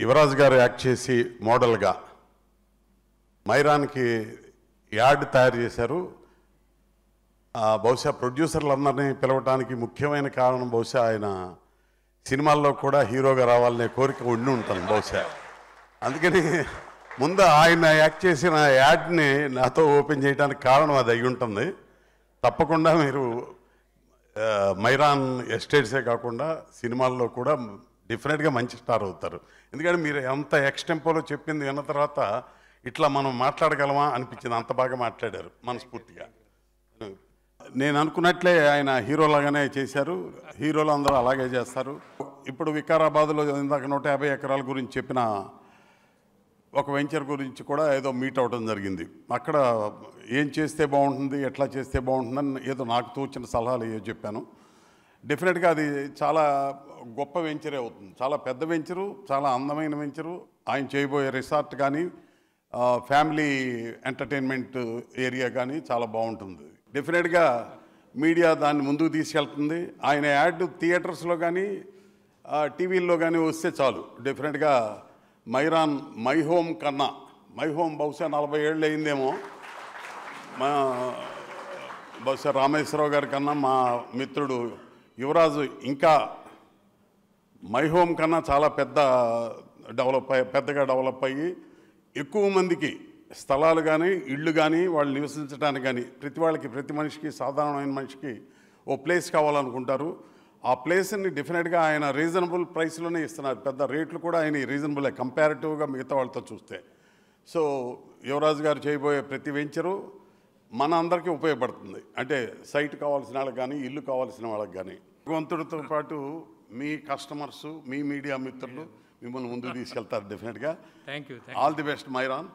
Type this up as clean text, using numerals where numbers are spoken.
యువరాజ్ గారు యాక్ట్ చేసి మోడల్గా మైరాన్కి యాడ్ తయారు చేశారు. బహుశా ప్రొడ్యూసర్లందరినీ పిలవటానికి ముఖ్యమైన కారణం బహుశా ఆయన సినిమాల్లో కూడా హీరోగా రావాలనే కోరిక ఉండి ఉంటాను బహుశా. అందుకని ముందు ఆయన యాక్ట్ చేసిన యాడ్ని నాతో ఓపెన్ చేయడానికి కారణం అది అయి ఉంటుంది. తప్పకుండా మీరు మైరాన్ ఎస్టేట్సే కాకుండా సినిమాల్లో కూడా డెఫినెట్గా మంచి స్టార్ అవుతారు. ఎందుకంటే మీరు ఎంత ఎక్స్టెంపోలో చెప్పింది విన్న తర్వాత ఇట్లా మనం మాట్లాడగలమా అనిపించింది. అంత బాగా మాట్లాడారు మనస్ఫూర్తిగా. నేను అనుకున్నట్లే ఆయన హీరోలాగానే చేశారు. హీరోలు అందరూ అలాగే చేస్తారు. ఇప్పుడు వికారాబాద్లో ఇందాక 150 ఎకరాల గురించి చెప్పిన ఒక వెంచర్ గురించి కూడా ఏదో మీట్ అవ్వడం జరిగింది. అక్కడ ఏం చేస్తే బాగుంటుంది, ఎట్లా చేస్తే బాగుంటుందని ఏదో నాకు తోచిన సలహాలు ఏవో చెప్పాను. డెఫినెట్గా అది చాలా గొప్ప వెంచరే అవుతుంది. చాలా పెద్ద వెంచరు, చాలా అందమైన వెంచరు. ఆయన చేయబోయే రిసార్ట్ కానీ ఫ్యామిలీ ఎంటర్టైన్మెంట్ ఏరియా కానీ చాలా బాగుంటుంది. డెఫినెట్గా మీడియా దాన్ని ముందుకు తీసుకెళ్తుంది. ఆయన యాడ్ థియేటర్స్లో కానీ టీవీల్లో కానీ వస్తే చాలు. డెఫినెట్గా మైరాన్ మై హోమ్ కన్నా, మై హోమ్ బహుశా 40 ఏళ్ళు అయిందేమో, బహుశా రామేశ్వరరావు గారి కన్నా మా మిత్రుడు యువరాజు ఇంకా మై హోమ్ కన్నా చాలా పెద్దగా డెవలప్ అయ్యి ఎక్కువ మందికి స్థలాలు కానీ ఇళ్ళు కానీ వాళ్ళు నివసించడానికి కానీ ప్రతి మనిషికి, సాధారణమైన మనిషికి ఓ ప్లేస్ కావాలనుకుంటారు. ఆ ప్లేస్ని డెఫినెట్గా ఆయన రీజనబుల్ ప్రైస్లోనే ఇస్తున్నారు. పెద్ద రేట్లు కూడా ఆయన రీజనబులే కంపారిటివ్గా మిగతా వాళ్ళతో చూస్తే. సో యువరాజు గారు చేయబోయే ప్రతి వెంచరు మన అందరికీ ఉపయోగపడుతుంది. అంటే సైట్ కావాల్సిన వాళ్ళకి కానీ, ఇల్లు కావాల్సిన వాళ్ళకి కానీ. భగవంతుడితో పాటు మీ కస్టమర్సు, మీ మీడియా మిత్రులు మిమ్మల్ని ముందుకు తీసుకెళ్తారు డెఫినెట్గా. Thank you. All the best మైరాన్.